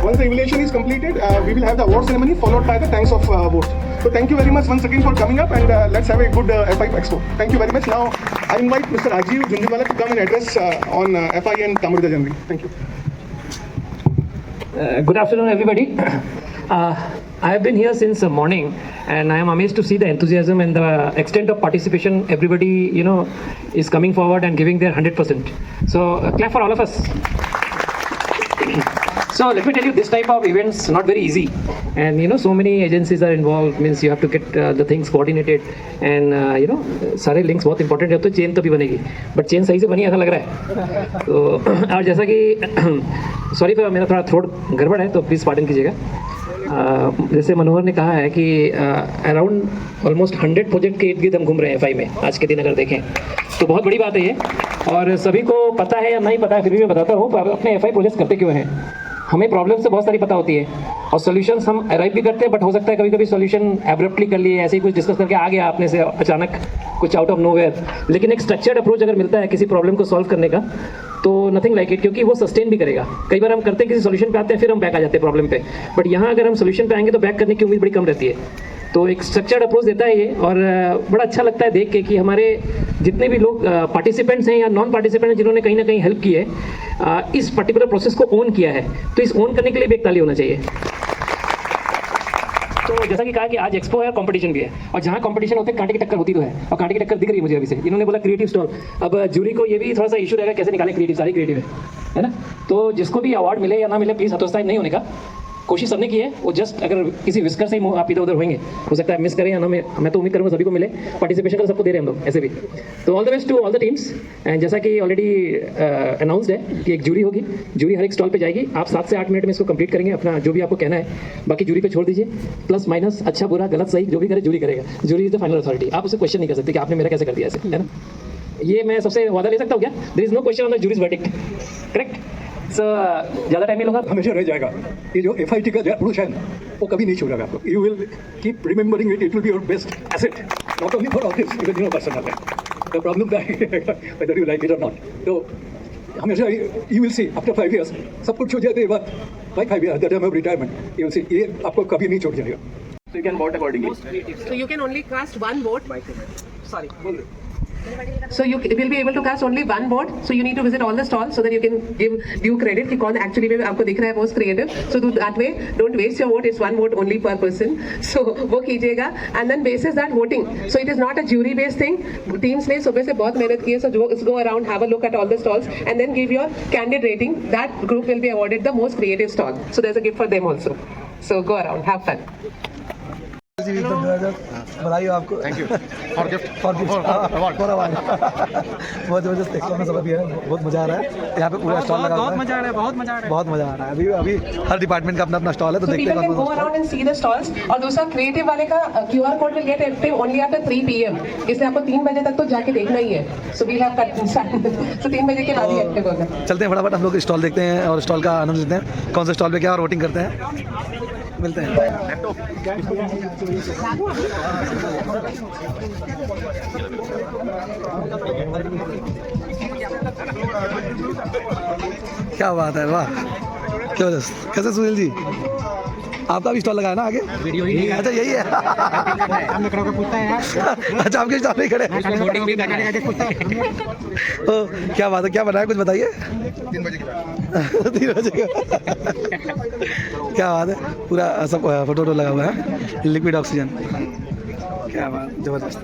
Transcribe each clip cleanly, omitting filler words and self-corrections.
Once the evaluation is completed, we will have the award ceremony followed by the thanks of vote. So thank you very much once again for coming up, and let's have a good FI Expo. Thank you very much. Now I invite Mr. Rajiv Jhunjhunwala to come and address on FI and Tamil January. Thank you. Good afternoon, everybody. I have been here since morning, and I am amazed to see the enthusiasm and the extent of participation. Everybody, is coming forward and giving their 100%. So clap for all of us. So let me tell you, this type of events not very easy, and so many agencies are involved. Means you have to get the things coordinated, and सारे links बहुत important है, तो chain तो भी बनेगी, but chain सही से बनी ऐसा लग रहा है. तो और जैसा कि सॉरी पर मेरा थोड़ा थ्रोट गड़बड़ है, तो प्लीज़ पार्डन कीजिएगा. जैसे मनोहर ने कहा है कि अराउंड ऑलमोस्ट 100 प्रोजेक्ट के इर्द गिर्द हम घूम रहे हैं FI में आज के दिन अगर देखें, तो बहुत बड़ी बात है ये. और सभी को पता है या नहीं पता है, फिर भी मैं बताता हूँ अपने FI प्रोजेक्ट करते क्यों हैं. हमें प्रॉब्लम से बहुत सारी पता होती है और सॉल्यूशंस हम अराइव भी करते हैं, बट हो सकता है कभी कभी सॉल्यूशन एब्रप्टली कर लिए, ऐसे ही कुछ डिस्कस करके आ गया आपने से अचानक कुछ आउट ऑफ नोवेयर. लेकिन एक स्ट्रक्चर्ड अप्रोच अगर मिलता है किसी प्रॉब्लम को सॉल्व करने का, तो नथिंग लाइक इट, क्योंकि वो सस्टेन भी करेगा. कई बार हम करते हैं किसी सॉल्यूशन पे आते हैं, फिर हम बैक आ जाते हैं प्रॉब्लम पे, बट यहाँ अगर हम सॉल्यूशन पे आएंगे तो बैक करने की उम्मीद बड़ी कम रहती है. तो एक स्ट्रक्चर्ड अप्रोच देता है ये, और बड़ा अच्छा लगता है देख के कि हमारे जितने भी लोग पार्टिसिपेंट्स हैं या नॉन पार्टिसिपेंट हैं जिन्होंने कहीं ना कहीं हेल्प की है, इस पर्टिकुलर प्रोसेस को ओन किया है, तो इस ओन करने के लिए भी एक ताली होना चाहिए. तो जैसा कि कहा कि आज एक्सपो है, कंपटीशन भी है, और जहाँ कंपटीशन होते हैं कांटे की टक्कर होती तो है, और कांटे की टक्कर दिख रही है मुझे अभी से. इन्होंने बोला क्रिएटिव स्टॉल, अब जूरी को ये भी थोड़ा सा इशू रहेगा कैसे निकालें क्रिएटिव, सारी क्रिएटिव है ना. तो जिसको भी अवार्ड मिले या ना मिले, प्लीज़ हतोत्साहित नहीं होने का. कोशिश सबने की है, वो जस्ट अगर किसी विस्कर से ही आप इधर उधर होंगे, हो सकता है मिस करें या ना. मैं तो उम्मीद करूँगा सभी को मिले, पार्टिसिपेशन का सबको दे रहे हैं हम लोग ऐसे भी. तो all the best to all the teams. And जैसा कि ऑलरेडी अनाउंसड है कि एक जूरी होगी, जूरी हर एक स्टॉल पे जाएगी. आप 7 से 8 मिनट में इसको कंप्लीट करेंगे, अपना जो भी आपको कहना है बाकी जूरी पे छोड़ दीजिए. प्लस माइनस, अच्छा बुरा गलत सही जो भी करे जूरी करेगा. Jury is the final authority. आप उसे क्वेश्चन नहीं कर सकते कि आपने मेरा कैसे कर दिया ऐसे, है ना. ये मैं सबसे वादा ले सकता हूँ क्या? There is no question on the jury's verdict, correct. ज़्यादा टाइम नहीं लूँगा, हमेशा रह जाएगा. ये जो FIT का अप्रोच है ना, वो कभी नहीं छोड़ेगा आपको. You will keep remembering it. It will be your best asset, not only for office, even personal. The problem whether you like it और नॉट. तो हमेशा you will see after 5 years सब कुछ हो जाते हैं. बात by 5 years the time of retirement, you will see ये आपको कभी नहीं छोड़ जाएगा. So you can vote accordingly. So you can only cast one vote. Sorry. So you will be able to cast only one vote. So you need to visit all the stalls so that you can give due credit कि कौन actually में आपको दिख रहा है most creative. So do that way. Don't waste your vote. It's one vote only per person. So वो कीजिएगा. And then basis that voting. So it is not a jury based thing. Teams ने सुबह से बहुत मेहनत की है. So just go around, have a look at all the stalls, and then give your candid rating. That group will be awarded the most creative stall. So there's a gift for them also. So go around, have fun. बधाई हो आपको. Thank you for gift. For award. बहुत जबरदस्त expo में सब भी है, बहुत मजा आ रहा है. यहाँ पे पूरा स्टॉल लगा हुआ है, बहुत मजा आ रहा है. बहुत मजा आ रहा है. अभी हर डिपार्टमेंट का अपना अपना स्टॉल है, तो So देखते people हैं can go around and see the stalls. और दूसरा क्रिएटिव वाले का QR code will get active only after 3 PM. इसलिए आपको 3 बजे तक तो जाके देखना ही है. So we'll have cut. So 3 बजे के बाद ही एक्टिव होगा. चलते हैं फटाफट, हम लोग स्टॉल देखते हैं और स्टॉल का आनंद लेते हैं. कौन से स्टॉल पे क्या और वोटिंग करते हैं, मिलते हैं. क्या बात है, वाह जबरदस्त. कैसे सुनील जी, आपका भी स्टॉल लगा है ना आगे? वीडियो ही. अच्छा यही है. अच्छा आपके स्टॉल में खड़े. क्या बात है, क्या बनाया, कुछ बताइए. 3 बजे क्या बात है, पूरा सब फोटो लगा हुआ है. लिक्विड ऑक्सीजन, क्या बात, जबरदस्त.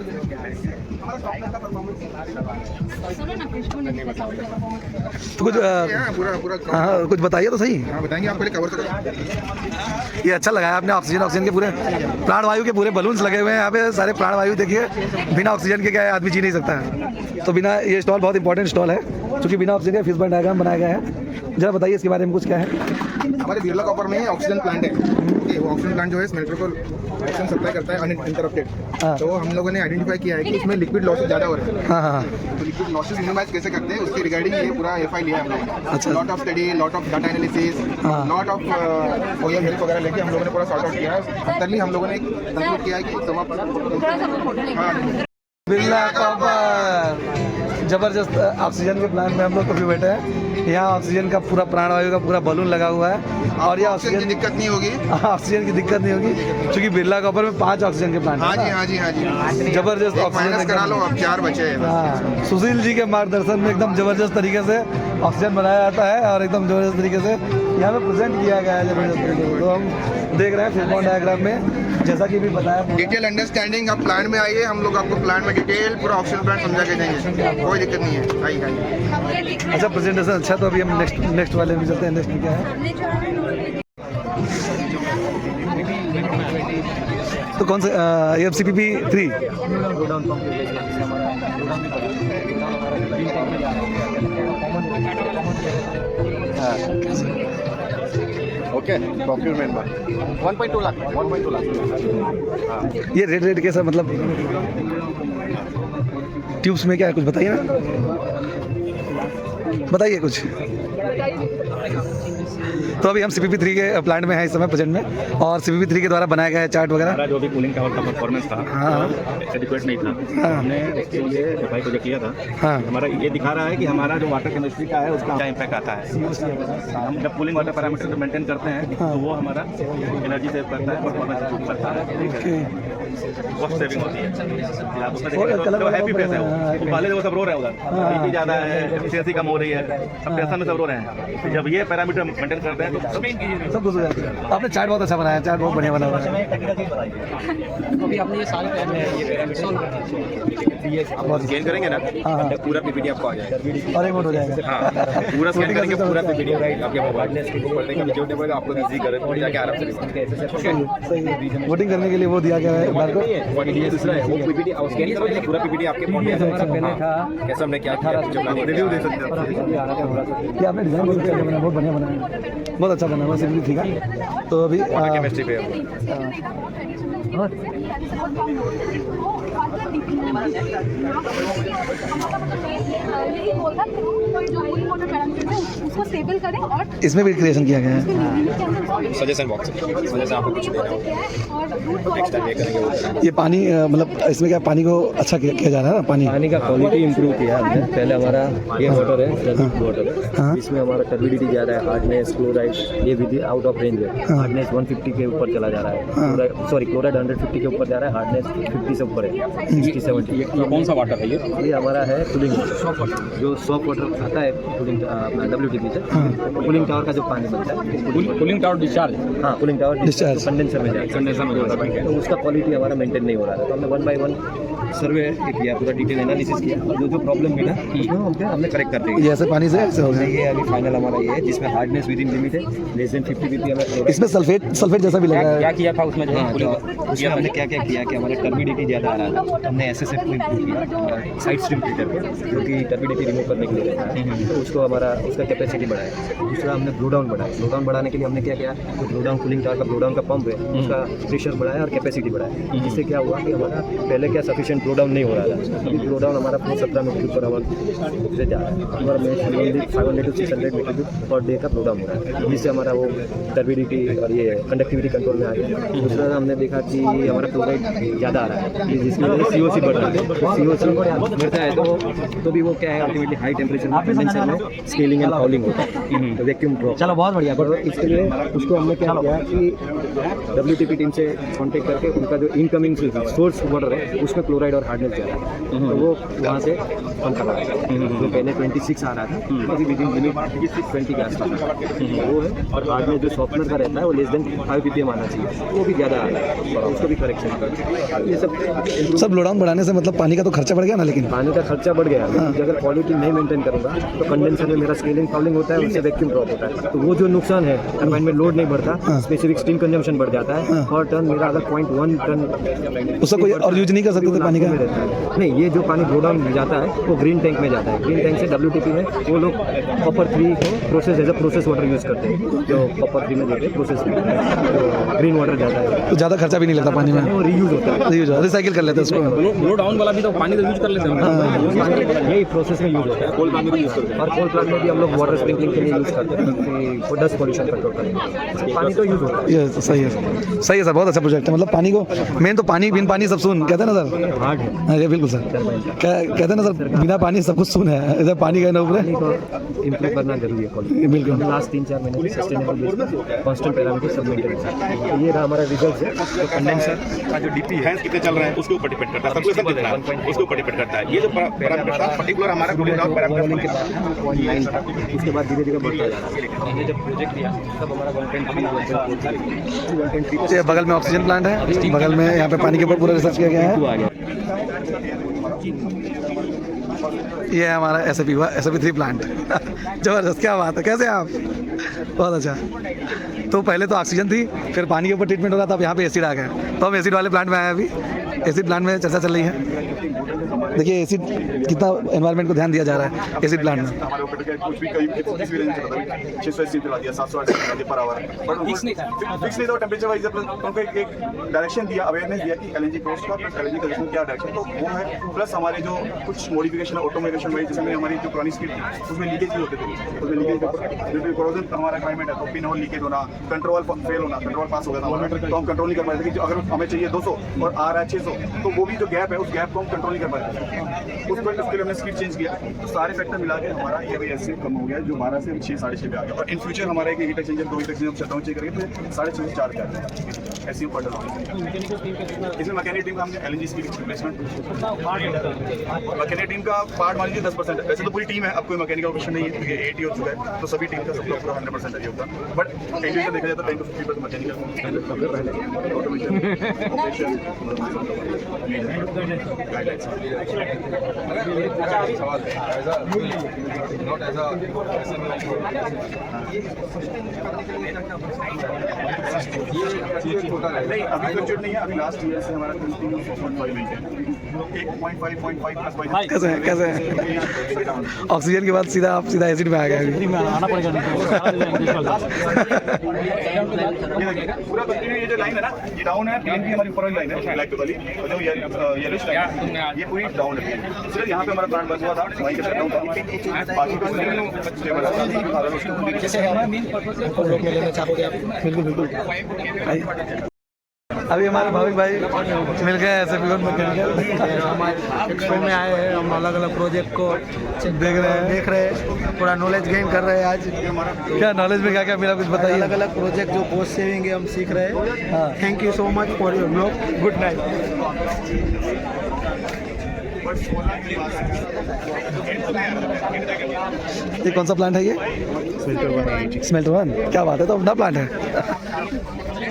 तो कुछ हाँ कुछ बताइए तो सही. बताएंगे आप, पहले कवर करो. ये अच्छा लगाया आपने. ऑक्सीजन के पूरे प्राण वायु के पूरे बलून्स लगे हुए हैं यहाँ पे. सारे प्राण वायु देखिए, बिना ऑक्सीजन के क्या है, आदमी जी नहीं सकता है. तो बिना, ये स्टॉल बहुत इंपॉर्टेंट स्टॉल है क्योंकि बिना ऑक्सीजन के फिशबर्न डायग्राम बनाया गया है. जरा बताइए इसके बारे में कुछ, क्या है. हमारे बिरला कॉपर में ऑक्सीजन प्लांट है. वो ऑक्सीजन प्लांट जो है स्मेल्टर को ऑक्सीजन सप्लाई करता है अनइंटरप्टेड. तो हम लोगों ने आइडेंटिफाई किया है कि इसमें लिक्विड लॉसेस ज़्यादा हो रहे हैं. हाँ. तो लिक्विड लॉसेस मिनिमाइज कैसे करते हैं उसके रिगार्डिंग ये पूरा FI लिया है हमने. अच्छा. Lot of study, lot of data analysis, lot of OEM help वगैरह लेके हम लोगों ने पूरा सॉर्ट आउट किया है. तभी हम लोगों ने कंक्लूड किया है कि बिरला कॉपर जबरदस्त ऑक्सीजन के प्लांट में हम लोग कभी बैठे हैं. यहाँ ऑक्सीजन का पूरा प्राणवायु का पूरा बलून लगा हुआ है और ये ऑक्सीजन की ऑक्सीजन दिक्कत नहीं होगी। ऑक्सीजन की दिक्कत नहीं होगी क्योंकि बिरला कॉपर में 5 ऑक्सीजन के प्लांट हाँ हैं जी हाँ जी हाँ जी, जबरदस्त एक ऑक्सीजन माइनस करा लो, एकदम। अब 4 बचे हैं। हाँ, सुशील जी के मार्गदर्शन में एकदम जबरदस्त तरीके से ऑक्सीजन बनाया जाता है और एकदम जबरदस्त तरीके से यहाँ पे प्रेजेंट किया गया है जबरदस्त तरीके से। तो हम देख रहे हैं फिल्मोन डायग्राम में जैसा कि भी बताया पूरा। डिटेल अंडरस्टैंडिंग, आप प्लांट में आइए, हम लोग आपको प्लांट में डिटेल पूरा ऑक्सीजन प्लांट समझा के देंगे, कोई दिक्कत नहीं है। आइए आइए। अच्छा प्रेजेंटेशन अच्छा, तो अभी हम नेक्स्ट वाले में चलते हैं। नेक्स्ट में क्या है, तो कौन सा ये CPP 3 ओके, प्रोक्योरमेंट 1.2 लाख। ये रेट कैसा, मतलब ट्यूब्स में क्या है, कुछ बताइए ना, बताइए कुछ। तो अभी हम CPP 3 के प्लांट में हैं इस समय प्रेजेंट में, और CPP 3 के द्वारा बनाया गया है चार्ट वगैरह। हमारा जो भी कूलिंग टावर का परफॉर्मेंस था, हाँ। एडिक्वेट नहीं था। हाँ। हमने इसके लिए FI को जो किया था, हाँ। हमारा ये दिखा रहा है कि हमारा जो वाटर केमिस्ट्री का है उसका क्या इम्पैक्ट आता है। हम जब कूलिंग वाटर पैरामीटर को मेंटेन करते हैं तो वो हमारा एनर्जी सेव करता है, परफॉर्मेंस इंप्रूव करता है, कॉस्ट सेविंग होती है। आप उसमें देखिए तो हैप्पी फेस है वो, पहले वो सब रो रहे हैं उधर, बीपी ज़्यादा है, एफिशिएंसी कम हो रही है, सब टेंशन में सब रो रहे हैं। तो जब ये पैरामीटर मेंटेन करते हैं तो सब कुछ हो जाता है। आपने चार्ट बहुत अच्छा बनाया है, चार्ट बहुत बढ़िया बना हुआ है। अभी आपने ये सारे प्लान में ये आप स्कैन करेंगे ना, हाँ। पूरा PPT आपको आ जाएगा। और एक मोड हो जाएगा। हाँ, पूरा स्कैन करेंगे, पूरा PPT आपके मोबाइल में पढ़ने का वीडियो टेबल आपको इजी करे तो जाके आराम से सही, वोटिंग करने के लिए वो दिया गया है बार को। ये दूसरा है वो PPT आप स्कैन करोगे पूरा PPT आपके फोन में आ जाएगा। कैसे हमने क्या किया रिव्यू दे सकते हैं। ये आपने डिजाइन बहुत अच्छा बनाया, बहुत बढ़िया बनाया, बहुत अच्छा बना हुआ CPP 3 का। तो अभी केमिस्ट्री पे उसको स्टेबल करें और इसमें भी क्रिएशन किया गया है। सजेशन बॉक्स सजेशन आपको कुछ देना होगा, नेक्स्ट टाइम ये करेंगे वो करेंगे। ये पानी मतलब इसमें क्या पानी को अच्छा किया जा रहा है ना, पानी का क्वालिटी इंप्रूव किया हमने। पहले हमारा ये वाटर है, वाटर हाँ। है, इसमें हमारा टर्बिडिटी ज़्यादा है, हार्डनेस, क्लोराइड ये भी आउट ऑफ रेंज है। हाँ। हार्डनेस 150 के ऊपर चला जा रहा है, सॉरी क्लोराइड 150 के ऊपर जा रहा है, हार्डनेस 50 से ऊपर है, 60-70। ये कौन सा वाटर है ये? ये हमारा है कूलिंग जो सॉफ्ट वाटर आता है कूलिंग WTP से, कूलिंग टावर का जो पानी बनता है, कूलिंग टावर डिस्चार्ज। हाँ कूलिंग टावर Discharge। कंडेंसर में जाता है, कंडेंसर में जाता है। तो उसका क्वालिटी हमारा मेंटेन नहीं हो रहा था। तो हमने 1 by 1 सर्वे किया, पूरा डिटेल एनालिसिस किया, और जो प्रॉब्लम मिला उसको हमने करेक्ट कर दिया। ये ऐसे पानी से ऐसे हो गया। ये अभी फाइनल हमारा ये है जिसमें हार्डनेस विद इन लिमिट है, लेस देन 50 ppm हमें इसमें सल्फेट जैसा भी लगा क्या है। किया था उसमें जो हाँ, तो उसमें हमने क्या क्या किया कि हमारा टर्बिडिटी ज़्यादा आ रहा था, हमने SSF को इम्प्रूव किया साइड स्ट्रीम फिल्टर को, जो कि टर्बिडिटी रिमूव करने के लिए रहता है, तो उसको हमारा उसका कैपेसिटी बढ़ाया। दूसरा हमने ब्लो डाउन बढ़ाया, ब्लो डाउन बढ़ाने के लिए हमने क्या किया, जो ब्लो डाउन कूलिंग टावर का ब्लो डाउन का पंप है उसका प्रेशर बढ़ाया और कैपेसिटी बढ़ाया। जिससे क्या हुआ कि हमारा पहले क्या सफिशिएंट ब्लो डाउन नहीं हो रहा था, अभी ब्लो डाउन हमारा 17 मीटर के ऊपर आवर से जा रहा है, हमारा 500 to 600 मीटर पर डे का ब्लो डाउन हो रहा है, जिससे हमारा वो टर्बिडिटी और ये कंडक्टिविटी कंट्रोल में आ गया। दूसरा हमने देखा कि हमारा क्लोराइड ज़्यादा आ रहा है, जिसकी वजह से COC बढ़ रहा है। COC बढ़ता है तो भी वो क्या है, अल्टीमेटली हाई टेम्परेचर में कंडेंसर में स्केलिंग एंड फाउलिंग होता है, वैक्यूम ड्रॉप। चलो बहुत बढ़िया। तो इसके लिए उसको हमने क्या किया कि WTP टीम से कांटेक्ट करके उनका जो इनकमिंग सोर्स वाटर है उसमें क्लोराइड और हार्डनेस ज़्यादा है, तो वो वहाँ से पंप करा है। जो पहले 26 आ रहा था, अभी विद इन लिमिट 20 के आसपास वो है। और हार्डनेस जो सॉफ्टवेयर का रहता है वो लेस देन 5 ppm आना चाहिए, वो भी ज़्यादा आ रहा है, उसको भी करेक्शन कर। ये सब ब्लो डाउन बढ़ाने से मतलब पानी का तो खर्चा बढ़ गया ना, लेकिन पानी का खर्चा बढ़ गया, लेकिन अगर क्वालिटी नहीं मेंटेन करूँगा तो कंडेंसर में मेरा स्केलिंग फाउलिंग होता है, उससे वैक्यूम ड्रॉप होता है, तो वो जो नुकसान है टर्बाइन में लोड नहीं बढ़ता, स्पेसिफिक स्टीम कंजम्पशन बढ़ जाता है। पर टन मेरा अगर 0.1 टन उसका कोई और यूज नहीं कर सकते थे पानी का। नहीं, ये जो पानी ब्लो डाउन जाता है वो ग्रीन टैंक में जाता है। ग्रीन टैंक से WTP में वो लोग कॉपर 3 को process as a process water use करते हैं, जो कॉपर 3 में देते हैं प्रोसेस में, तो ग्रीन वाटर जाता है, तो ज़्यादा खर्चा भी नहीं लगता पानी में, वो रीयूज होता है। रिसाइकिल कर लेते हैं उसको। ब्लो डाउन वाला भी तो पानी तो यूज कर लेते हैं। यही प्रोसेस में यूज होता है। कोल पानी भी यूज करते हैं। और कोल प्लांट में भी हम लोग वाटर स्प्रिंकलिंग के लिए यूज़ करते हैं कि डस्ट पॉल्यूशन कंट्रोल करने, पानी तो यूज़ होता है। ये सही है सर, बहुत अच्छा प्रोजेक्ट है। मतलब पानी को मेन तो पानी बिन पानी सब सुन कहते हैं ना सर, हार्ड है हाँ ये बिल्कुल सर, कहते हैं ना सर, बिना पानी सब कुछ सुन है, इधर पानी का ना ऊपर पानी को इम्प्रूव करना जरूरी है क्वालिटी। बिल्कुल। लास्ट 3-4 महीने से सस्टेनेबल बेस पे कांस्टेंट पैरामीटर सब मेंटेन है। ये रहा हमारा रिजल्ट है। तो कंडेंसर का जो डीपी है कितने चल रहे हैं उसके ऊपर डिपेंड करता है, सर्कुलेशन कितना है उसके ऊपर डिपेंड करता है। ये जो पैरामीटर था पर्टिकुलर हमारा कूलिंग डाउन पैरामीटर, उसके बाद धीरे धीरे बढ़ता जा रहा है। हमने जब प्रोजेक्ट लिया तब हमारा 1.3 ये बगल में ऑक्सीजन प्लांट है, बगल में यहाँ पे पानी के ऊपर पूरा रिसर्च किया गया है। आ गया। ये है हमारा SAP 3 प्लांट। जबरदस्त, क्या बात है, कैसे हैं आप? बहुत अच्छा। तो पहले तो ऑक्सीजन थी, फिर पानी के ऊपर ट्रीटमेंट हो रहा था, अब यहाँ पे एसिड आ गया, तो हम एसिड वाले प्लांट में आए हैं अभी। एसिड प्लांट में चर्चा चल रही है। देखिए एसिड कितना एनवायरनमेंट को ध्यान दिया जा रहा है एसिड प्लांट में। हमारे ऊपर कुछ भी कहीं किस भी रेंज में चलता है, 680 दिला दिया, 780 दिला दिया पर आवर, बट फिक्स नहीं था टेंपरेचर वाइज। उनको एक डायरेक्शन दिया, अवेयरनेस दिया कि LNG कोस्ट का प्लस LNG कंजम्पशन क्या डायरेक्शन, तो वो है। प्लस हमारे जो कुछ मॉडिफिकेशन ऑटोमेशन वाइज, जैसे हमारी जो पुरानी स्पीड थी उसमें लीकेज भी होते थे, उसमें लीकेज कोरोजन हमारा क्लाइमेट है तो पिन होल लीकेज होना, कंट्रोल फेल होना, कंट्रोल पास हो गया था हमारा, तो हम कंट्रोल नहीं कर पाए थे कि अगर हमें चाहिए 200 और आ रहा है 600, तो वो भी जो गैप है उस गैप को हम कंट्रोल नहीं कर पाए थे। उसके लिए हमने स्पीड चेंज किया, तो सारे फैक्टर मिला के हमारा ये भी ऐसे कम हो गया, जो 12 से 6 साढ़े 6 पे आ गया। और इन फ्यूचर हमारा एक heat exchanger 2 heat exchanger shutdown check करेंगे तो 6.5 से 4 का ऐसी ऊपर इसमें मैकेनिक टीम का हमने LNG speed replacement, mechanic team का पार्ट मान लीजिए 10% है। वैसे तो पूरी टीम है, अब कोई मैकेनिकल क्वेश्चन नहीं है क्योंकि 80 हो चुका है, तो सभी टीम का सब पूरा 100% है होगा। बट इंडिविजुअल देखा जाए तो 10 to 50% मैकेनिकल ऑटोमेशन नहीं, अभी फ्लक्चुएट नहीं है। अभी लास्ट ईयर से हमारा 1.5 कैसे है, कैसे है? ऑक्सीजन के बाद सीधा एसिड में आ गया अभी। आना पड़ेगा पूरा कंटिन्यू। ये जो लाइन है ना, ये डाउन है, प्लेन भी हमारी ऊपर वाली लाइन है ब्लैक वाली, और जो येलोइश लाइन है ये पूरी डाउन है। सिर्फ यहाँ पे हमारा प्लांट बंद हुआ था, वहीं का शटडाउन था, बाकी का बिल्कुल बिल्कुल। अभी हमारे भाविक भाई मिल गए SAP मैकेनिकल शो में आए हैं। हम अलग अलग प्रोजेक्ट को देख रहे हैं, थोड़ा नॉलेज गेन कर रहे हैं। आज क्या नॉलेज में क्या क्या मिला, कुछ बताइए। अलग अलग प्रोजेक्ट जो कोस्ट सेविंग है हम सीख रहे हैं। Thank you so much for your blog. Good night. ये कौन सा प्लांट है ये? स्मेल्टर 1। क्या बात है, तो अपना प्लांट है।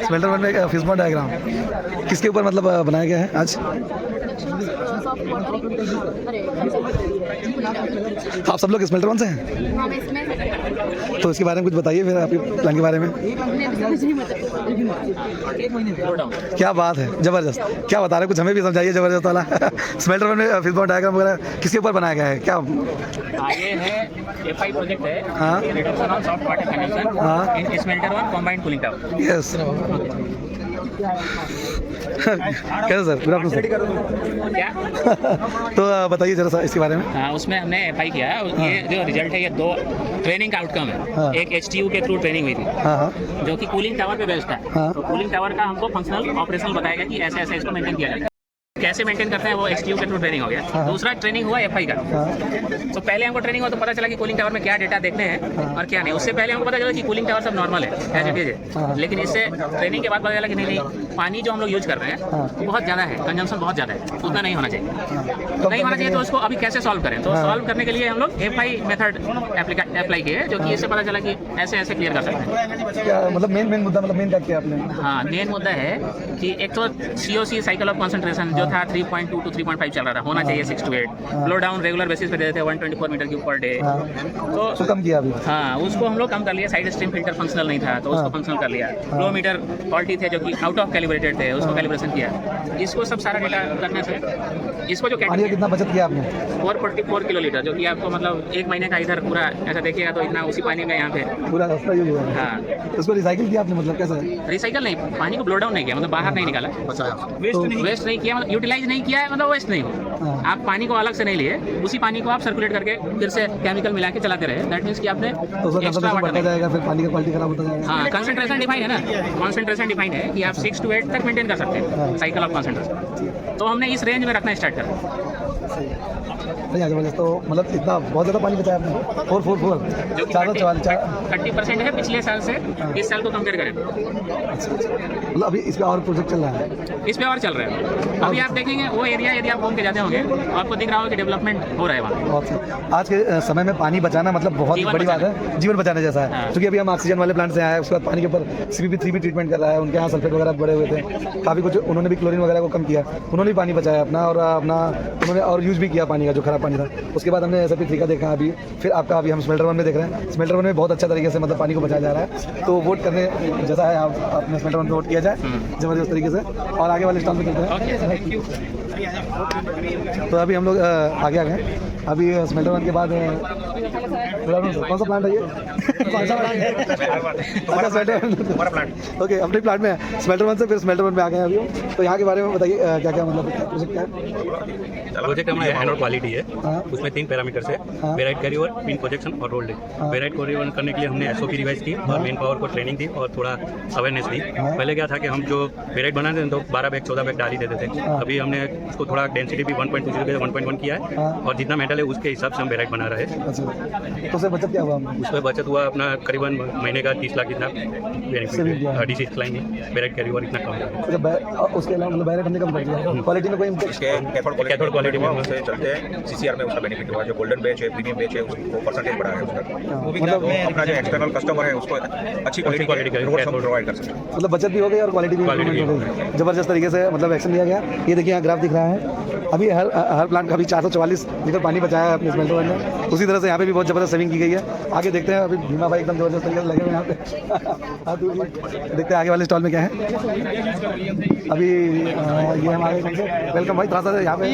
स्मेल्टर 1 में फिश बॉन्ड डायग्राम किसके ऊपर मतलब बनाया गया है आज? आप सब लोग स्मेल्टर 1 से हैं? तो इसके बारे में कुछ बताइए फिर, आपके प्लान के बारे में। क्या बात है, जबरदस्त। क्या बता रहे हैं, कुछ हमें भी समझाइए जबरदस्त वाला। स्मेल्टर 1 में फिश बॉन्ड डायग्राम वगैरह किसके ऊपर बनाया गया है, क्या? आगे है FI प्रोजेक्ट है, हाँ। Reduction of soft water condition, हाँ। In smelter 1 combined cooling tower. Yes. कैसे सर, गुड आफ्टरनून सर। क्या तो बताइए जरा सा इसके बारे में। हाँ, उसमें हमने FI किया है। ये जो रिजल्ट है, ये 2 ट्रेनिंग का आउटकम है। हाँ। एक HTU के थ्रू ट्रेनिंग हुई थी, हाँ हाँ जो कि कूलिंग टावर पे बेस्ड है। हाँ। तो कूलिंग टावर का हमको फंक्शनल ऑपरेशनल बताया गया कि ऐसे ऐसे इसको मेंटेन किया जाए। कैसे मेंटेन करते हैं वो HTU के थ्रू ट्रेनिंग हो गया। हाँ। दूसरा ट्रेनिंग हुआ FI का। तो पहले हमको ट्रेनिंग हुआ तो पता चला कि कूलिंग टावर में क्या डेटा देखते हैं और क्या नहीं। उससे पहले हमको पता चला कि कूलिंग टावर सब नॉर्मल है, एज इट इज है। लेकिन इससे ट्रेनिंग के बाद पता चला कि नहीं, पानी जो हम लोग यूज कर रहे हैं वो बहुत ज़्यादा है, कंजम्पशन बहुत ज़्यादा है, उतना नहीं होना चाहिए। नहीं होना चाहिए तो उसको अभी कैसे सॉल्व करें? तो सॉल्व करने के लिए हम लोग FI मेथड अप्लाई किए, जो कि इससे पता चला कि ऐसे ऐसे क्लियर कर सकते हैं। क्या मतलब मेन मुद्दा, मतलब मेन क्या किया आपने? हाँ, मेन मुद्दा है कि एक तो COC साइकिल ऑफ कंसंट्रेशन जो था 3.2 to 3.5 चल रहा था, होना चाहिए 6 to 8। Flow down regular basis पे देते थे 124 मीटर क्यूब पर डे। तो कम किया अभी। हाँ, उसको हम लोग कम कर लिया। साइड स्ट्रीम फिल्टर फंक्शनल नहीं था तो उसको फंक्शनल कर लिया। फ्लो मीटर फॉल्टी थे जो कि आउट ऑफ कैलिब्रेटेड थे, उसको कैलिब्रेशन किया। इसको सब सारा डेटा करने से इसको जो पानी का कितना बचत किया आपने? 444 किलोलीटर, जो कि आपको मतलब 1 महीने का इधर पूरा ऐसा देखिएगा तो इतना उसी पानी में यहाँ पे पूरा रास्ता यूज हुआ है। हाँ, उसको रिसाइकिल किया आपने, मतलब कैसा है? रिसाइकल नहीं, पानी को ब्लो डाउन नहीं किया, मतलब बाहर नहीं निकाला, वेस्ट नहीं किया, मतलब यूटिलाइज नहीं किया है मतलब वेस्ट नहीं हो। आप पानी को अलग से नहीं लिए, उसी पानी को आप सर्कुलेट करके फिर से केमिकल मिला के चलाते रहे, दैट मीन्स कि आपने एक्स्ट्रा वाटर नहीं। जाएगा, फिर पानी का क्वालिटी खराब होता जाएगा। हाँ, कंसंट्रेशन डिफाइन है ना, कंसंट्रेशन डिफाइन है कि आप 6 to 8 तक मेंटेन कर सकते हैं साइकिल ऑफ कंसंट्रेशन। तो हमने इस रेंज में रखना स्टार्ट करा। नहीं जबरदस्त। तो मतलब इतना बहुत ज़्यादा पानी बचाया आपने। 444 जो कि 30% है पिछले साल से इस साल को कंपेयर करें। मतलब अभी इस पे और प्रोजेक्ट चल रहा है? इस पे और चल रहा है। अभी आप देखेंगे वो एरिया यदि आप घूम के जाते होंगे तो आपको दिख रहा होगा कि डेवलपमेंट हो रहा है वहाँ। बहुत सही। आज के समय में पानी बचाना मतलब बहुत जीवन बड़ी बात बचाना। है, जीवन बचाने जैसा है। हाँ। क्योंकि अभी हम ऑक्सीजन वाले प्लांट से आए हैं, उसके बाद पानी के ऊपर CPP3 भी ट्रीटमेंट कर रहा है। उनके यहाँ सल्फेट वगैरह बड़े हुए थे, काफ़ी कुछ उन्होंने भी क्लोरीन वगैरह को कम किया, उन्होंने भी पानी बचाया अपना और उन्होंने और यूज़ भी किया पानी का जो खराब पानी था। उसके बाद हमने SFP3 का देखा अभी, फिर आपका अभी हम स्मेल्टर 1 में देख रहे हैं। स्मेल्टर 1 में बहुत अच्छा तरीके से मतलब पानी को बचाया जा रहा है। तो वोट करने जैसा है आप अपने स्मेल्टर 1 पे वोट किया जाए ज़बरदस्त तरीके से। और आगे वाले स्टॉल में चलते हैं। तो अभी हम लोग आगे आ गए। अभी स्मेल्टर 1 के बाद कौन सा प्लांट है ये? कौन सा प्लांट? ओके, अपने प्लांट में है। स्मेल्टर 1 से फिर स्मेल्टर 1 में आ गए अभी। तो यहाँ के बारे में बताइए क्या क्या मतलब प्रोजेक्ट क्या है? प्रोजेक्ट हमारा एनोड क्वालिटी है, उसमें 3 पैरामीटर्स है, वेराइट कैरीओवर, पिन प्रोजेक्शन और रोल्ड। वेराइट कैरीओवर करने के लिए हमने SOP रिवाइज की और मेन पावर को ट्रेनिंग दी और थोड़ा अवेयरनेस दी। पहले क्या था कि हम जो वेराइट बनाते थे तो 12 बैग 14 बैग डाल ही देते थे। अभी हमने उसको थोड़ा डेंसिटी भी 1.20 से 1.1 किया है और जितना मेटल है उसके हिसाब से हम वेराइट बना रहे हैं। अच्छा, तो उससे बचत क्या हुआ? उसमें बचत हुआ अपना करीबन महीने का 30 लाख इतना बेनिफिट। DC क्लाइम वेराइट कैरीओवर इतना कम है। उसके अलावा मतलब वेराइट हमने कम कर दिया। क्वालिटी में कोई कैथोड क्वालिटी में से चलते हैं CCR में उसका बेनिफिट हुआ। जो गोल्डन बैच है, प्रीमियम बैच है, उसको परसेंटेज बढ़ा है उसका। वो भी मतलब अपना जो एक्सटर्नल कस्टमर है उसको अच्छी क्वालिटी का प्रोवाइड कर सकते हैं। मतलब बचत भी हो गई और क्वालिटी भी हो गई। जबरदस्त तरीके से मतलब एक्शन लिया गया। ये देखिए यहाँ ग्राफ दिख रहा है। अभी हर प्लांट का भी 444 लीटर पानी बचाया है अपने स्मेल्टर वन में। उसी तरह से यहाँ पे भी बहुत जबरदस्त सेविंग की गई है। आगे देखते हैं, अभी भीमा भाई एकदम जबरदस्त तरीके से लगे हुए हैं यहाँ पे। देखते हैं आगे वाले स्टॉल में क्या है। अभी ये हमारे वेलकम भाई, थोड़ा सा यहाँ पे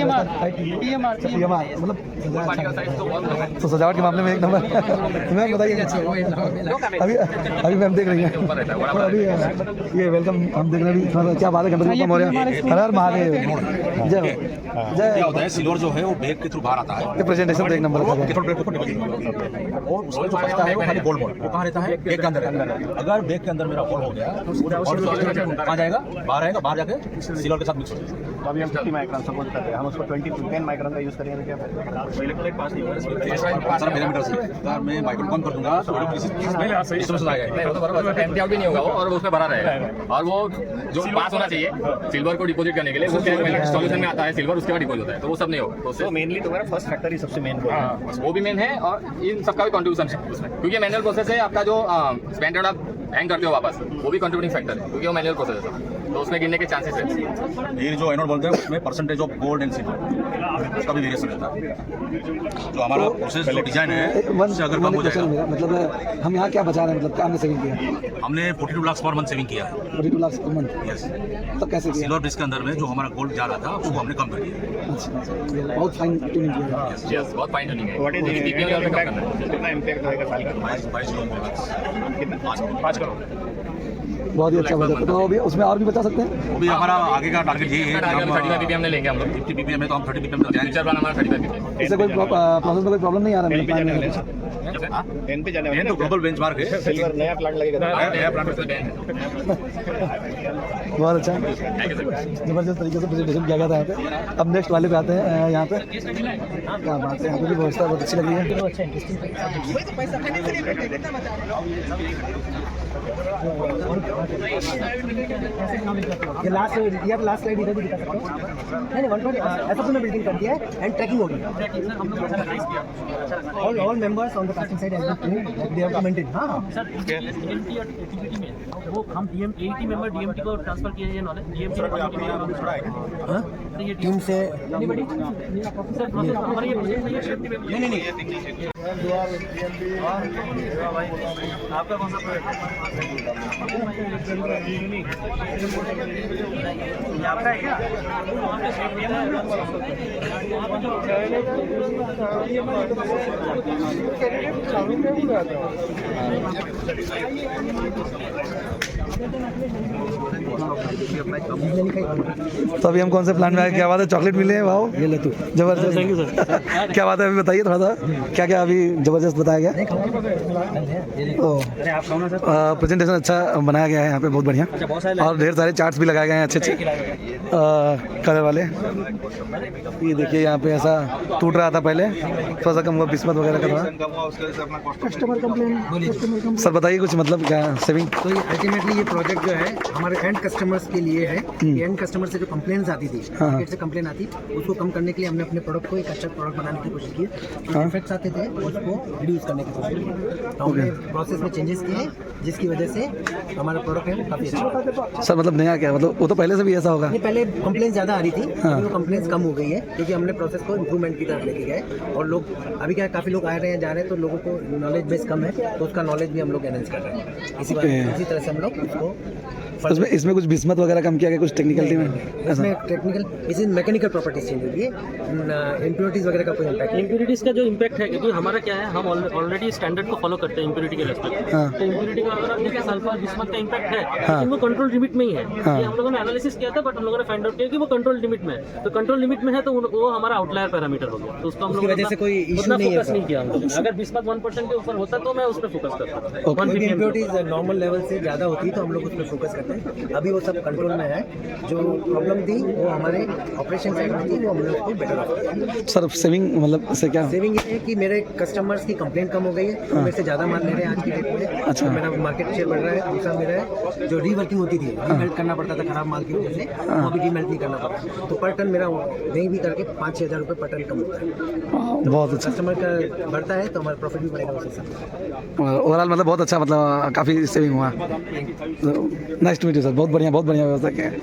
मतलब तो सजावट के मामले में एक नंबर। मैम बताइए, अभी मैम देख रही हैं अभी ये वेलकम हम देख रहे हैं। थोड़ा सा क्या बात है, गणपति बप्पा मौर्य, हर हर महादेव, जय क्या होता है, सिल्वर जो है वो बैग के थ्रू बाहर आता है। ये प्रेजेंटेशन एक नंबर और उसमें जो बचता है वो खाली गोल्ड बॉल, वो कहाँ रहता है? बैग के अंदर रहता है। अगर बैग के अंदर मेरा होल हो गया तो कहाँ जाएगा? बाहर आएगा, बाहर जाके सिल्वर के साथ मिक्स हो जाएगा। तो अभी हम 50 माइक्रॉन सपोज करते हैं, हम उसको 10 माइक्रॉन का यूज़ करेंगे क्या? सर पैरामीटर से अगर मैं माइक्रोन कम कर दूंगा तो भी नहीं होगा वो, और उसमें भरा रहेगा। और वो जो पास होना चाहिए सिल्वर को डिपॉजिट करने के लिए, वो सॉल्यूशन में आता है सिल्वर, उसके बाद डिपॉजिट होता है, तो वो सब नहीं होगा। तो मेनली तुम्हारा फर्स्ट फैक्टर ही सबसे मेन है, वो भी मेन है और इन सबका भी कंट्रीब्यूशन है उसमें, क्योंकि मैनुअल प्रोसेस है। आपका जो स्पेंडेड आप हैंग करते हो वापस, वो भी कंट्रीब्यूटिंग फैक्टर है, क्योंकि वो मैनुअल प्रोसेस है, तो उसमें गिनने के चांसेस है। ये जो एनोड बोलते हैं उसमें percentage of gold and silver उसका भी वेरिएशन रहता है। जो हमारा प्रोसेस जो डिजाइन है उससे अगर कम हो जाएगा। मतलब हम यहाँ क्या बचा रहे हैं, मतलब क्या हमने सेविंग किया? हमने 42 लाख पर मंथ सेविंग किया है। 42 लाख पर मंथ? यस। तो कैसे किया? सिल्वर ब्रिज के अंदर में जो हमारा गोल्ड जा रहा था उसको हमने कम कर दिया। अच्छा, बहुत फाइन ट्यूनिंग किया है। यस, बहुत फाइन ट्यूनिंग है। व्हाट इज कितना इम्पैक्ट होगा साल का? 22 लोग कितना? 5 करोड़। बहुत ही अच्छा बजट। तो अभी उसमें और भी बचा सकते हैं? वो भी हमारा आगे का टारगेट यही है। 35 ppm ने लेंगे हम लोग। 50 ppm में तो हम 30 ppm तक जाएंगे। फ्यूचर प्लान हमारा 35 ppm। इससे कोई प्रोसेस में कोई प्रॉब्लम नहीं आ रहा है? 10 पे जाने ये तो ग्लोबल बेंचमार्क है। सिल्वर नया प्लांट लगेगा। नया प्लांट बहुत अच्छा, जबरदस्त तरीके से प्रेजेंटेशन किया गया था यहाँ पे। अब नेक्स्ट वाले पे आते हैं। यहाँ पे क्या बात है, यहाँ पे भी व्यवस्था बहुत अच्छी लग रही ये लास्ट स्लाइड इधर भी दिखा सकते हो। नहीं 120 ऐसा तुमने बिल्डिंग कर दिया है एंड ट्रैकिंग होगी। All members on the casting side they have to maintain. हां सर, वो हम AET मेंबर DMT को ट्रांसफर किए हैं नॉलेज। DMT हां ये टीम से नहीं आपका कौन सा प्रोजेक्ट आपका है क्या? चालू तो अभी हम कौन से प्लान में आए, क्या बात है, चॉकलेट मिले हैं, वाओ ये ले तू, जबरदस्त, थैंक यू सर। क्या बात है, अभी बताइए थोड़ा सा क्या क्या अभी जबरदस्त बताया गया। प्रेजेंटेशन अच्छा बनाया गया है यहाँ पे, बहुत बढ़िया, और ढेर सारे चार्ट्स भी लगाए गए हैं अच्छे अच्छे कलर वाले। ये देखिए यहाँ पे ऐसा टूट रहा था पहले, थोड़ा सा कम हुआ, बिस्मत वगैरह का था। कस्टमर कंप्लेन सर बताइए कुछ, मतलब क्या सेविंग। तो ये अल्टीमेटली ये प्रोजेक्ट जो है हमारे एंड कस्टमर्स के लिए है। एंड कस्टमर से जो कंप्लेंट्स आती थी, मार्केट से कंप्लेन आती, उसको कम करने के लिए हमने अपने प्रोडक्ट को एक अच्छा प्रोडक्ट बनाने की कोशिश की। जो डिफेक्ट्स आते थे उसको रिड्यूस करने की कोशिश की। तो हमने प्रोसेस में चेंजेस किए जिसकी वजह से हमारा प्रोडक्ट है वो काफ़ी अच्छा। सर मतलब नया क्या, मतलब वो तो पहले से भी ऐसा होगा। नहीं, पहले कंप्लेंट्स ज़्यादा आ रही थी, अभी वो कंप्लेंट्स कम हो गई है क्योंकि हमने प्रोसेस को इम्प्रूवमेंट की तरफ लेके गए। और लोग अभी क्या, काफ़ी लोग आ रहे हैं जा रहे हैं, तो लोगों को नॉलेज बेस कम है, तो उसका नॉलेज भी हम लोग एनहेंस कर रहे हैं। इसी तरह से हम लोग उसको इसमें कुछ बिस्मत वगैरह कम किया गया, कुछ टेक्निकलिटी में, इसमें टेक्निकल, इसी मैकेनिकल प्रॉपर्टीज चेंज होगी, इम्प्योरिटीज वगैरह का कोई इम्पैक्ट नहीं। इम्प्योरिटीज का जो इम्पैक्ट है, क्योंकि हमारा क्या है, हम ऑलरेडी स्टैंडर्ड को फॉलो करते हैं इम्प्योरिटी के रेस्पेक्ट। तो इम्प्योरिटी का अगर आप देखिए, सल्फर बिस्मत का इम्पैक्ट है, लेकिन वो कंट्रोल लिमिट में ही है। ये हम लोगों ने एनालिसिस किया था, बट हम लोगों ने फाइंड आउट किया कि वो कंट्रोल लिमिट में है। तो कंट्रोल लिमिट में है तो वो हमारा आउटलायर पैरामीटर हो गया, तो उसको हम लोग वजह से कोई इशू नहीं फोकस नहीं किया हम लोग। अगर बिस्मत 1% के ऊपर होता तो मैं उस पर फोकस करता। इम्प्योरिटीज नॉर्मल लेवल से ज़्यादा होती तो हम लोग उस पर फोकस करते हैं। अभी वो सब कंट्रोल में है। जो प्रॉब्लम थी वो हमारे ऑपरेशन साइड में थी, वो हमने उसको बेटर ऑफ किया। सर सेविंग मतलब इससे क्या, सेविंग ये है कि मेरे कस्टमर्स की कंप्लेंट कम हो गई है, मेरे से ज़्यादा माल ले रहे हैं आज की डेट में। अच्छा। तो मेरा मार्केट शेयर बढ़ रहा है। दूसरा मेरा जो रीवर्किंग होती थी, रीमेल्ट करना पड़ता था खराब माल की वजह से, वो अभी रीमेल्ट नहीं करना पड़ता। तो पर टन मेरा नहीं भी करके 5-6 हज़ार रुपये पर टन कम होता है। बहुत अच्छा, कस्टमर का बढ़ता है तो हमारा प्रॉफिट भी बढ़ेगा उसी से। ओवरऑल मतलब बहुत अच्छा, मतलब काफ़ी सेविंग हुआ। Nice to meet you sir, बहुत बढ़िया व्यवस्था किया है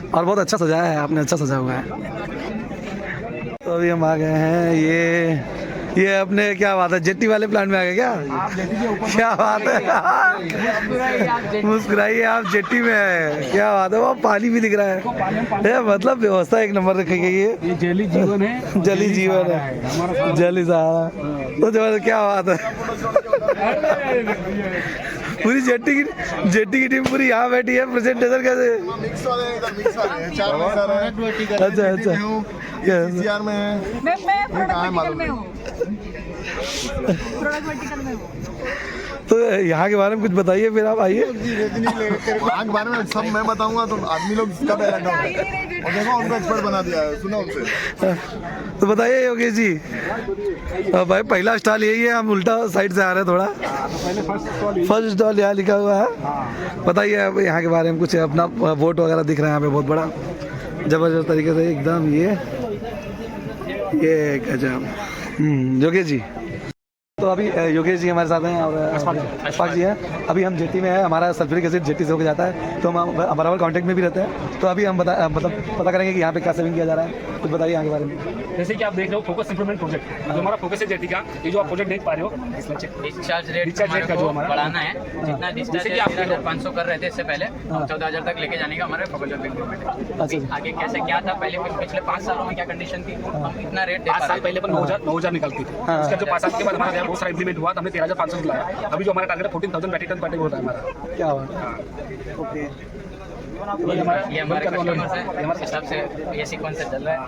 और बहुत अच्छा सजाया है आपने, अच्छा सजा हुआ है। तो अभी हम आ गए हैं, ये अपने क्या बात है, जेट्टी वाले प्लान में आ गए क्या, क्या बात है, मुस्कुराइए आप, जेट्टी में है, क्या बात है, वो पानी भी दिख रहा है, मतलब व्यवस्था एक नंबर रखी गई है। ये जली जीवन है, जली जीवन है, जली सहारा, तो जबरदस्त, क्या बात है। पूरी जेट्टी की टीम पूरी यहाँ बैठी है, प्रेजेंटेशन कैसे, अच्छा CCR में है, मैं प्रोडक्ट में हूँ, प्रोडक्ट वर्टिकल में हूँ। तो यहाँ के बारे में कुछ बताइए, फिर आप आइए। यहाँ के बारे में सब मैं बताऊंगा तो आदमी लोग कब अलर्ट होंगे, और देखो उनको एक्सपर्ट बना दिया है, सुनो उनसे। तो बताइए योगेश जी, भाई पहला स्टॉल यही है, हम उल्टा साइड से आ रहे हैं थोड़ा, फर्स्ट स्टॉल यहाँ लिखा हुआ है। बताइए अब यहाँ के बारे में कुछ, अपना वोट वगैरह दिख रहा है यहाँ पे बहुत बड़ा, जबरदस्त तरीके से एकदम, ये गजब। योगेश जी, तो अभी योगेश जी हमारे साथ हैं और अशफाक जी हैं। अभी हम जेटी में है, हमारा सल्फ्यूरिक एसिड जेटी से होकर जाता है, तो हम बराबर कांटेक्ट में भी रहते हैं। तो अभी हम मतलब पता करेंगे कि यहाँ पे क्या सेविंग किया जा रहा है, कुछ बताइए यहाँ के बारे में। जैसे कि आप देख रहे हो फोकस इंप्रूवमेंट प्रोजेक्ट, जो हमारा फोकस है जेटी का, ये जो आप प्रोजेक्ट देख पा रहे हो, इसमें डिस्चार्ज रेट का जो हमारा बढ़ाना है, जितना डिस्चार्ज 13,500 कर रहे थे इससे पहले, 14,000 तक लेके जाने का हमारा फोकस इंप्रूवमेंट है। आगे कैसे क्या था, पहले पिछले 5 सालों में क्या कंडीशन थी, हम इतना रेट 5 साल पहले पर 9,000 निकलती थी, उसका जो 5 साल के बाद हमारा बहुत सारा इंप्लीमेंट हुआ, हमने 13,500 लाया। अभी जो हमारा टारगेट है 14,000 मेट्रिक टन पर डे होता है हमारा। क्या हुआ, ओके, ये हमारे कस्टमर्स है, हमारे हिसाब से ये सीक्वेंस चल रहा है।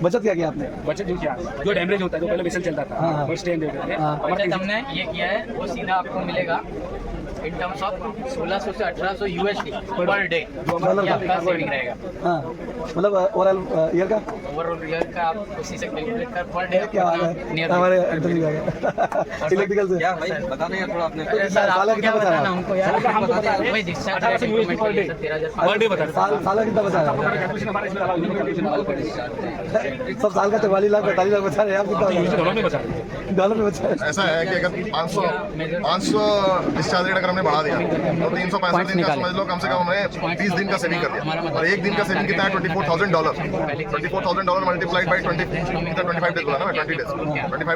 बचत क्या किया आपने, बचत जो किया, जो डैमेज होता है, जो पहले वेसल चलता था, फर्स्ट टाइम बचत हमने ये किया है, वो सीधा आपको मिलेगा इन टर्म्स ऑफ 1600 से 1800 USD पर डे, जो आपका सेविंग रहेगा। हाँ, मतलब ओवरऑल ईयर का, ओवरऑल ईयर का आप उसी से कैलकुलेट कर पर डे क्या हमारे इलेक्ट्रिकल से क्या भाई बताना यार थोड़ा आपने, साला कितना बताना हमको यार, वही डिस्चार्ज रेट इंप्रूवमेंट के लिए 13,000 पर डे बता, साल कितना बचा है, सब साल का 44 लाख 45 लाख बचा रहे हैं आप, कितना डॉलर में बचा, डॉलर में बचा है। ऐसा है कि अगर 500 डिस्चार्ज रेट अगर हमने बढ़ा दिया तो 365 दिन का समझ लो, कम से कम हमने 30 दिन का सेविंग कर दिया, और एक दिन का सेविंग कितना है, $24,000, $24,000 मल्टीप्लाइड बाई 25 डेज बोला ना, 20 डेज,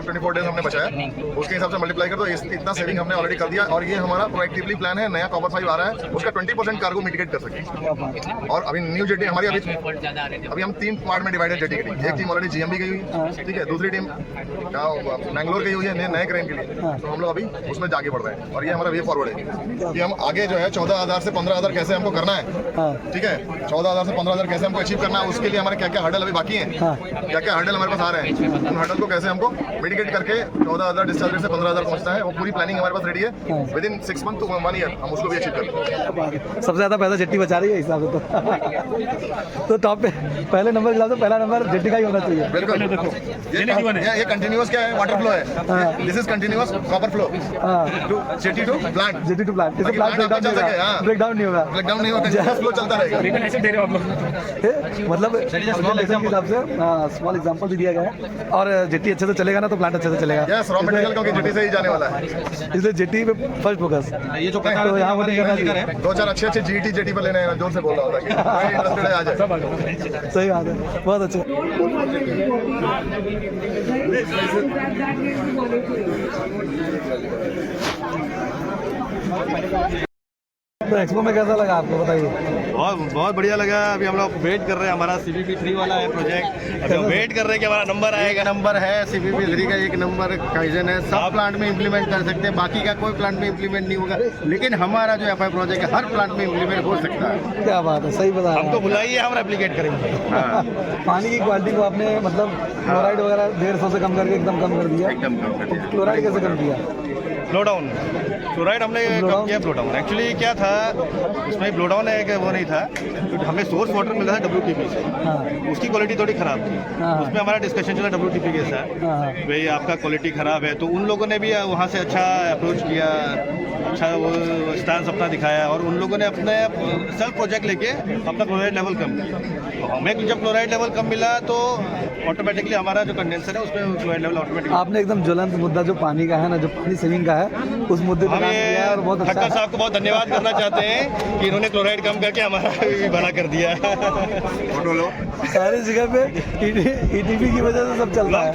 24 डेज हमने बचाया, उसके हिसाब से मल्टीप्लाई कर दो, इतना सेविंग हमने ऑलरेडी कर दिया। और ये हमारा प्रोएक्टिवली प्लान है, नया कॉपर 5 आ रहा है, उसका 20% कार्गो मिटिगेट कर सके। और अभी न्यू जेटी हमारी अभी हम 3 पार्ट में डिवाइडेड जेटी की टीम, एक टीम ऑलरेडी GMB गई हुई, ठीक है, दूसरी टीम बैंगलोर गई हुई है नए क्रेन के लिए, तो हम लोग अभी उसमें जाके बढ़ रहे हैं, और ये हमारा वे फॉरवर्ड है। कि हम आगे जो है 14,000 से 15,000 कैसे हमको करना है, ठीक है, 14,000 से 15,000 कैसे हमको अचीव करना है, उसके लिए हमारे क्या क्या हर्डल अभी बाकी हैं, क्या क्या हर्डल हमारे पास आ रहे हैं, उन हर्डल को कैसे हमको मिटिगेट करके 14,000 डिस्चार्ज से 15,000 पहुंचना है, वो पूरी प्लानिंग हमारे पास रेडी है। Within 6 month to 1 year हम उसको भी अचीव करेंगे। सबसे ज़्यादा पैसा जेट्टी बचा रही है इस हिसाब से तो टॉप पे पहले नंबर के हिसाब से पहला नंबर जेट्टी का ही होना चाहिए। बिल्कुल, ये कंटिन्यूअस क्या है, वाटर फ्लो है, this is continuous copper flow to jetty to plant, jetty to plant, इससे प्लांट ब्रेकडाउन नहीं होगा, ब्रेकडाउन नहीं होगा, फ्लो चलता रहेगा। ऐसे दे रहे हो आप लोग। मतलब के हिसाब से स्मॉल एग्जांपल भी दिया गया है और जेटी अच्छे से चलेगा ना तो प्लांट अच्छे से चलेगा। यस, रॉ मटेरियल क्योंकि जेटी से ही जाने वाला है, इसलिए जेटी पे फर्स्ट फोकस। ये जो तो यहाँ पर करना चाहिए 2-4 अच्छे जीईटी जेटी पर लेने हैं, जोर से बोल रहा होता है कि इंटरेस्टेड है आ जाए। सही बात है, बहुत अच्छे। तो एक्सपो में कैसा लगा आपको, बताइए। बहुत बढ़िया लगा। अभी हम लोग वेट कर रहे हैं, हमारा CPP 3 वाला है प्रोजेक्ट, अभी हम वेट कर रहे हैं कि हमारा नंबर आएगा। नंबर है CPP 3 का, एक नंबर काइजन है, सब प्लांट में इम्प्लीमेंट कर सकते हैं, बाकी का कोई प्लांट में इम्प्लीमेंट नहीं होगा, लेकिन हमारा जो FI प्रोजेक्ट है हर प्लांट में इम्प्लीमेंट हो सकता है। क्या बात है, सही बताया। हमको बुलाइए, हम रेप्लिकेट करेंगे। पानी की क्वालिटी को आपने मतलब क्लोराइड वगैरह 150 से कम करके एकदम कम कर दिया। एकदम कम कर दिया। क्लोराइड कैसे कम किया? ब्लो डाउन, क्लोराइड हमने कम किया। ब्लो डाउन एक्चुअली क्या था, इसमें ब्लो डाउन है कि वो नहीं था, तो हमें सोर्स वाटर मिला था WTP से, उसकी क्वालिटी थोड़ी ख़राब थी। उसमें हमारा डिस्कशन चला WTP के साथ, भाई आपका क्वालिटी ख़राब है, तो उन लोगों ने भी वहाँ से अच्छा अप्रोच किया, अच्छा वो स्टांस अपना दिखाया, और उन लोगों ने अपने सेल्फ प्रोजेक्ट लेके अपना क्लोराइड लेवल कम किया। तो हमें जब क्लोराइड लेवल कम मिला तो ऑटोमेटिकली हमारा जो कंडेंसर है उसमें क्लोराइड लेवल ऑटोमेटिक। आपने एकदम ज्वलंत मुद्दा जो पानी का है ना, जो पानी सेविंग का है, उस मुद्दे पर काम किया और बहुत अच्छा। ठक्कर साहब को बहुत धन्यवाद करना चाहते हैं कि इन्होंने क्लोराइड कम करके हमारा भी भला कर दिया। फोटो लो, सारी जगह पे ETP की वजह से सब चल रहा है।